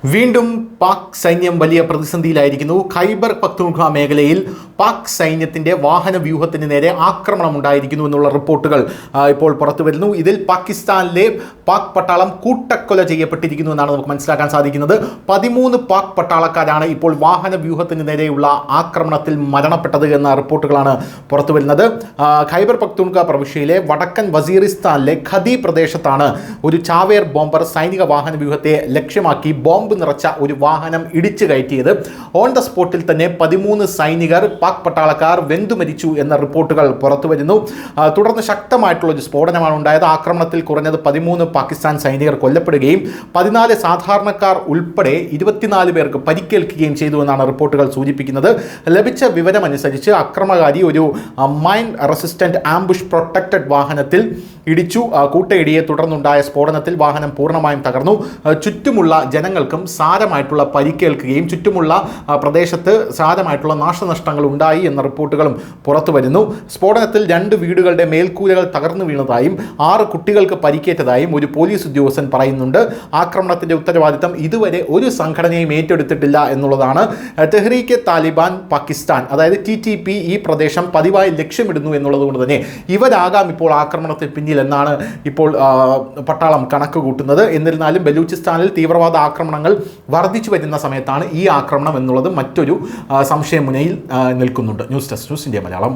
വീണ്ടും പാക് സൈന്യം വലിയ പ്രതിസന്ധിയിലായിരിക്കുന്നു. ഖൈബർ പഖ്തൂൺഖ്വ മേഖലയിൽ പാക് സൈന്യത്തിന്റെ വാഹന വ്യൂഹത്തിന് നേരെ ആക്രമണം ഉണ്ടായിരിക്കുന്നു എന്നുള്ള റിപ്പോർട്ടുകൾ ഇപ്പോൾ പുറത്തു വരുന്നു. ഇതിൽ പാകിസ്ഥാനിലെ പാക് പട്ടാളം കൂട്ടക്കൊല ചെയ്യപ്പെട്ടിരിക്കുന്നു എന്നാണ് നമുക്ക് മനസ്സിലാക്കാൻ സാധിക്കുന്നത്. 13 പാക് പട്ടാളക്കാരാണ് ഇപ്പോൾ വാഹന വ്യൂഹത്തിന് നേരെയുള്ള ആക്രമണത്തിൽ മരണപ്പെട്ടത് എന്ന റിപ്പോർട്ടുകളാണ് പുറത്തു വരുന്നത്. ഖൈബർ പഖ്തൂൺഖ്വ പ്രവിശ്യയിലെ വടക്കൻ വസീറിസ്ഥാനിലെ ഖദി പ്രദേശത്താണ് ഒരു ചാവേർ ബോംബർ സൈനിക വാഹന വ്യൂഹത്തെ ലക്ഷ്യമാക്കി ബോംബ് നിറച്ച ഒരു വാഹനം ഇടിച്ചു കയറ്റിയത്. ഓൺ ദ സ്പോട്ടിൽ തന്നെ 13 സൈനികർ പാക് പട്ടാളക്കാർ വെന്തു മരിച്ചു എന്ന റിപ്പോർട്ടുകൾ പുറത്തു വരുന്നു. തുടർന്ന് ശക്തമായിട്ടുള്ള ഒരു സ്ഫോടനമാണ് ഉണ്ടായത്. ആക്രമണത്തിൽ കുറഞ്ഞത് 13 പാകിസ്ഥാൻ സൈനികർ കൊല്ലപ്പെടുകയും 14 സാധാരണക്കാർ ഉൾപ്പെടെ 24 പേർക്ക് പരിക്കേൽക്കുകയും ചെയ്തു എന്നാണ് റിപ്പോർട്ടുകൾ സൂചിപ്പിക്കുന്നത്. ലഭിച്ച വിവരമനുസരിച്ച് അക്രമകാരി ഒരു മൈൻ റെസിസ്റ്റന്റ് ആംബുഷ് പ്രൊട്ടക്റ്റഡ് വാഹനത്തിൽ ഇടിച്ചു. കൂട്ടയിടിയെ തുടർന്നുണ്ടായ സ്ഫോടനത്തിൽ വാഹനം പൂർണ്ണമായും തകർന്നു. ചുറ്റുമുള്ള ജനങ്ങൾക്കും സാരമായിട്ടുള്ള പരിക്കേൽക്കുകയും ചുറ്റുമുള്ള പ്രദേശത്ത് സാരമായിട്ടുള്ള നാശനഷ്ടങ്ങൾ ഉണ്ടായി എന്ന റിപ്പോർട്ടുകളും പുറത്തു വരുന്നു. സ്ഫോടനത്തിൽ 2 വീടുകളുടെ മേൽക്കൂരകൾ തകർന്നു വീണതായും 6 കുട്ടികൾക്ക് പരിക്കേറ്റതായും ഒരു പോലീസ് ഉദ്യോഗസ്ഥൻ പറയുന്നുണ്ട്. ആക്രമണത്തിന്റെ ഉത്തരവാദിത്തം ഇതുവരെ ഒരു സംഘടനയും ഏറ്റെടുത്തിട്ടില്ല എന്നുള്ളതാണ്. തെഹ്രീക്ക് താലിബാൻ പാകിസ്ഥാൻ, അതായത് TTP, ഈ പ്രദേശം പതിവായി ലക്ഷ്യമിടുന്നു എന്നുള്ളത് കൊണ്ട് തന്നെ ഇവരാകാം ഇപ്പോൾ ആക്രമണത്തിന് പിന്നിൽ എന്നാണ് ഇപ്പോൾ പട്ടാളം കണക്ക് കൂട്ടുന്നത്. എന്നിരുന്നാലും ബലൂചിസ്ഥാനിൽ തീവ്രവാദ ആക്രമണങ്ങൾ വർദ്ധിച്ചു വരുന്ന സമയത്താണ് ഈ ആക്രമണം എന്നുള്ളത് മറ്റൊരു സംശയമുനയിൽ നിൽക്കുന്നുണ്ട്. News desk, news India Malayalam.